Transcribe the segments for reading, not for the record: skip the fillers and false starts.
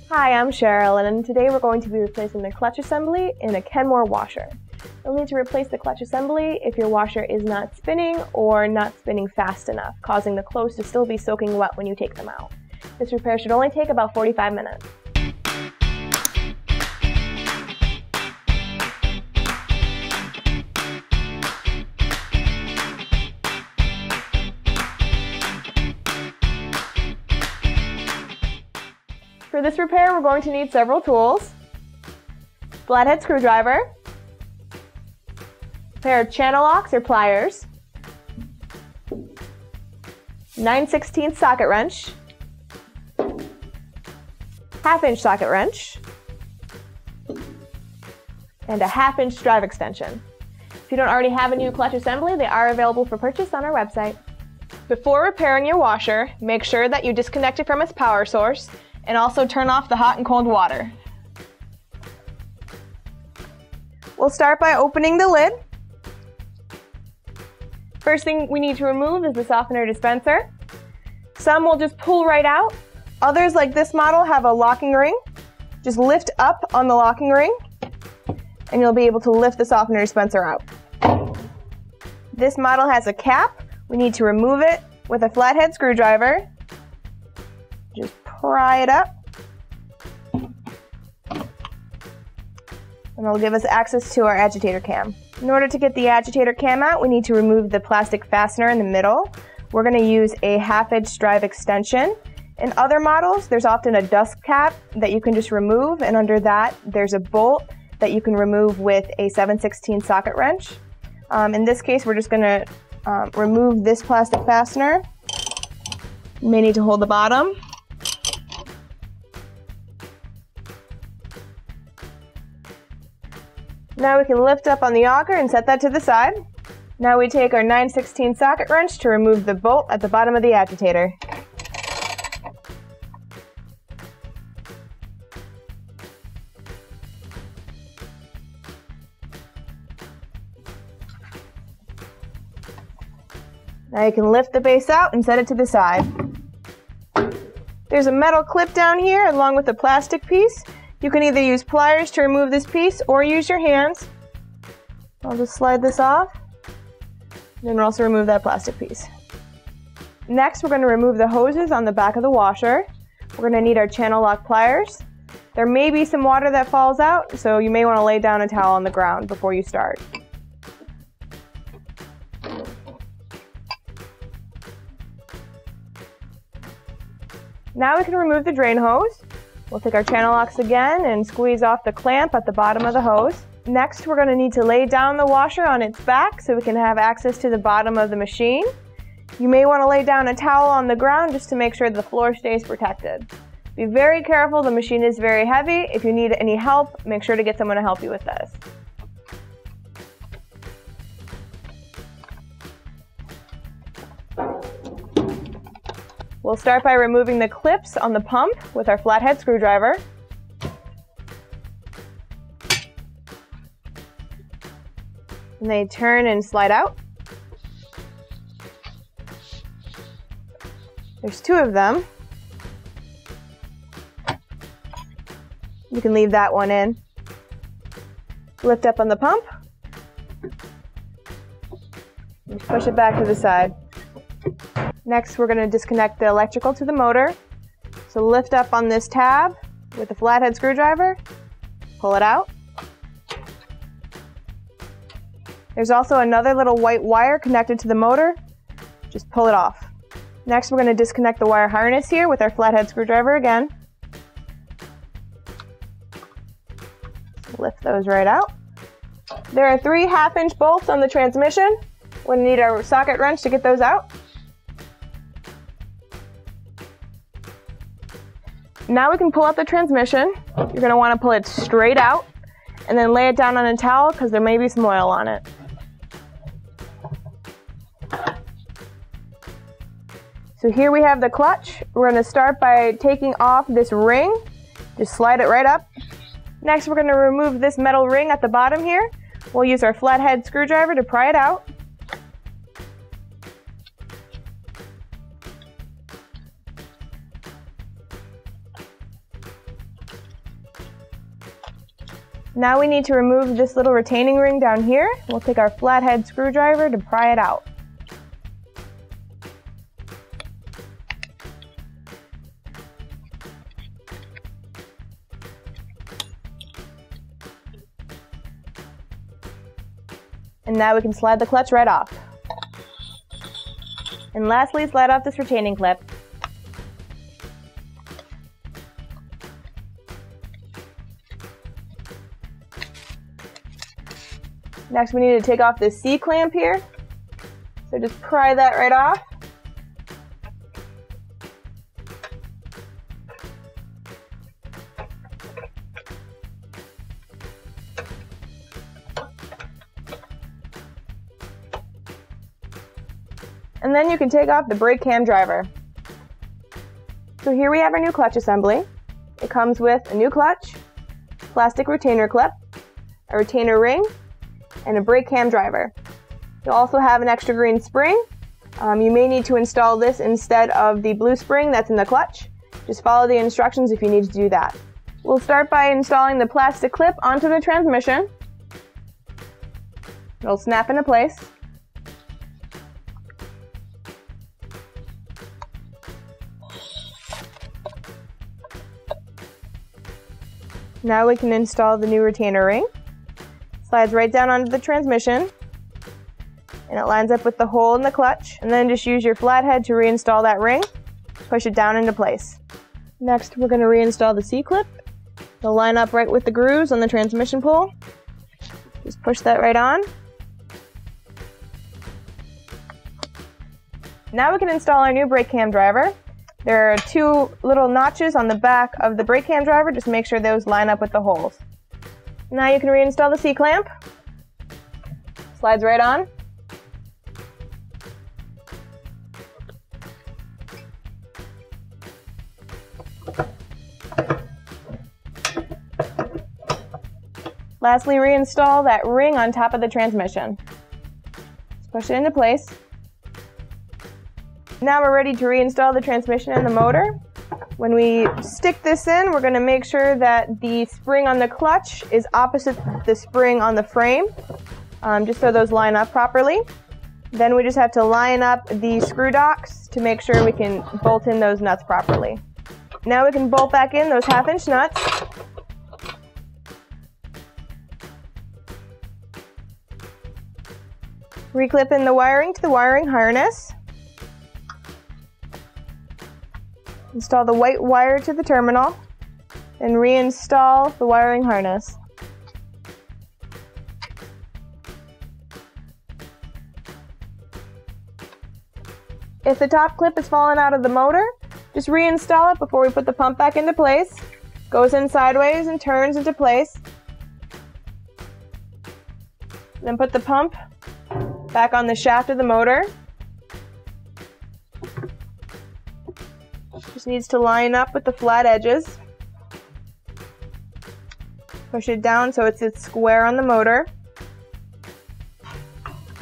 Hi, I'm Cherylin, and today we're going to be replacing the clutch assembly in a Kenmore washer. You'll need to replace the clutch assembly if your washer is not spinning or not spinning fast enough, causing the clothes to still be soaking wet when you take them out. This repair should only take about 45 minutes. For this repair, we're going to need several tools: flathead screwdriver, a pair of channel locks or pliers, 9/16 socket wrench, 1/2-inch socket wrench, and a 1/2-inch drive extension. If you don't already have a new clutch assembly, they are available for purchase on our website. Before repairing your washer, make sure that you disconnect it from its power source and also turn off the hot and cold water. We'll start by opening the lid. First thing we need to remove is the softener dispenser. Some will just pull right out. Others, like this model, have a locking ring. Just lift up on the locking ring and you'll be able to lift the softener dispenser out. This model has a cap. We need to remove it with a flathead screwdriver. Just pry it up, and it'll give us access to our agitator cam. In order to get the agitator cam out, we need to remove the plastic fastener in the middle. We're going to use a 1/2-inch drive extension. In other models, there's often a dust cap that you can just remove, and under that, there's a bolt that you can remove with a 7/16 socket wrench. In this case, we're just going to remove this plastic fastener. You may need to hold the bottom. Now we can lift up on the auger and set that to the side. Now we take our 9/16 socket wrench to remove the bolt at the bottom of the agitator. Now you can lift the base out and set it to the side. There's a metal clip down here along with a plastic piece. You can either use pliers to remove this piece or use your hands. I'll just slide this off, and then we'll also remove that plastic piece. Next, we're going to remove the hoses on the back of the washer. We're going to need our channel lock pliers. There may be some water that falls out, so you may want to lay down a towel on the ground before you start. Now we can remove the drain hose. We'll take our channel locks again and squeeze off the clamp at the bottom of the hose. Next, we're going to need to lay down the washer on its back so we can have access to the bottom of the machine. You may want to lay down a towel on the ground just to make sure the floor stays protected. Be very careful, the machine is very heavy. If you need any help, make sure to get someone to help you with this. We'll start by removing the clips on the pump with our flathead screwdriver. And they turn and slide out. There's 2 of them. You can leave that one in. Lift up on the pump. And push it back to the side. Next, we're going to disconnect the electrical to the motor. So lift up on this tab with the flathead screwdriver, pull it out. There's also another little white wire connected to the motor. Just pull it off. Next, we're going to disconnect the wire harness here with our flathead screwdriver again. Lift those right out. There are 3 1/2-inch bolts on the transmission. We're going to need our socket wrench to get those out. Now we can pull out the transmission. You're going to want to pull it straight out and then lay it down on a towel because there may be some oil on it. So here we have the clutch. We're going to start by taking off this ring. Just slide it right up. Next, we're going to remove this metal ring at the bottom here. We'll use our flathead screwdriver to pry it out. Now we need to remove this little retaining ring down here. We'll take our flathead screwdriver to pry it out. And now we can slide the clutch right off. And lastly, slide off this retaining clip. Next, we need to take off this C-clamp here. So just pry that right off. And then you can take off the brake cam driver. So here we have our new clutch assembly. It comes with a new clutch, plastic retainer clip, a retainer ring, and a brake cam driver. You'll also have an extra green spring. You may need to install this instead of the blue spring that's in the clutch. Just follow the instructions if you need to do that. We'll start by installing the plastic clip onto the transmission. It'll snap into place. Now we can install the new retainer ring. Slides right down onto the transmission, and it lines up with the hole in the clutch. And then just use your flathead to reinstall that ring. Push it down into place. Next, we're going to reinstall the C-clip. It'll line up right with the grooves on the transmission pole. Just push that right on. Now we can install our new brake cam driver. There are two little notches on the back of the brake cam driver. Just make sure those line up with the holes. Now you can reinstall the C-clamp. Slides right on. Lastly, reinstall that ring on top of the transmission. Just push it into place. Now we're ready to reinstall the transmission and the motor. When we stick this in, we're going to make sure that the spring on the clutch is opposite the spring on the frame, just so those line up properly. Then we just have to line up the screw docks to make sure we can bolt in those nuts properly. Now we can bolt back in those 1/2-inch nuts. Reclip in the wiring to the wiring harness. Install the white wire to the terminal, and reinstall the wiring harness. If the top clip is fallen out of the motor, just reinstall it before we put the pump back into place. Goes in sideways and turns into place. Then put the pump back on the shaft of the motor. Just needs to line up with the flat edges. Push it down so it sits square on the motor.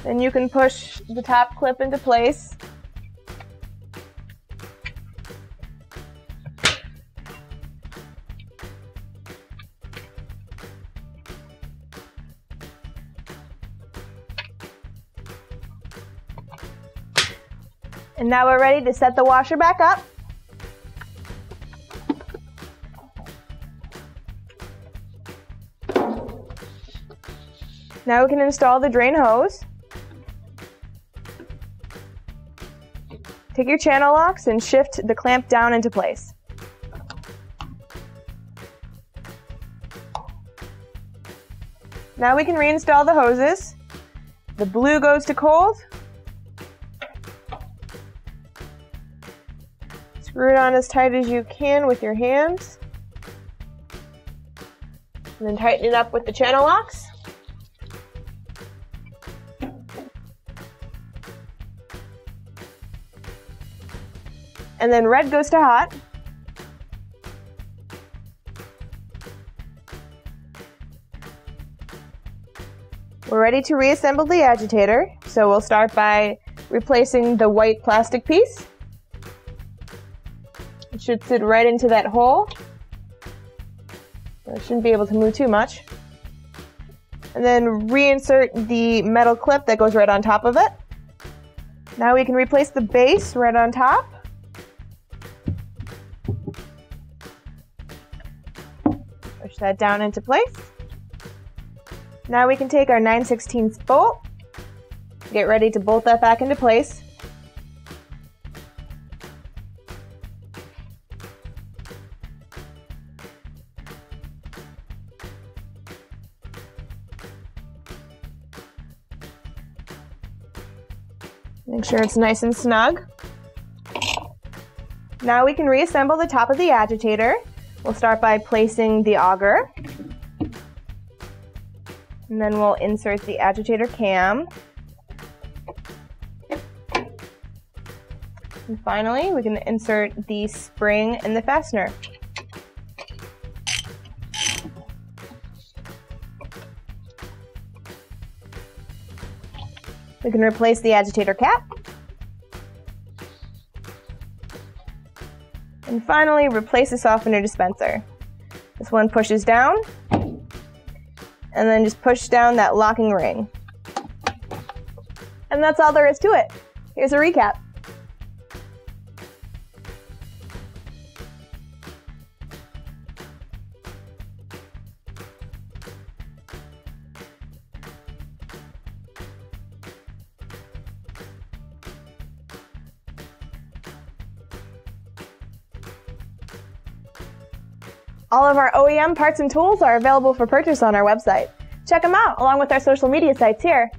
Then you can push the top clip into place. And now we're ready to set the washer back up. Now we can install the drain hose. Take your channel locks and shift the clamp down into place. Now we can reinstall the hoses. The blue goes to cold. Screw it on as tight as you can with your hands. And then tighten it up with the channel locks. And then red goes to hot. We're ready to reassemble the agitator, so we'll start by replacing the white plastic piece. It should sit right into that hole. It shouldn't be able to move too much. and then reinsert the metal clip that goes right on top of it. Now we can replace the base right on top. Push that down into place. Now we can take our 9/16 bolt, get ready to bolt that back into place. Make sure it's nice and snug. Now we can reassemble the top of the agitator. We'll start by placing the auger. And then we'll insert the agitator cam. And finally, we can insert the spring and the fastener. We can replace the agitator cap. And finally, replace the softener dispenser. This one pushes down, and then just push down that locking ring. And that's all there is to it. Here's a recap. All of our OEM parts and tools are available for purchase on our website. Check them out along with our social media sites here.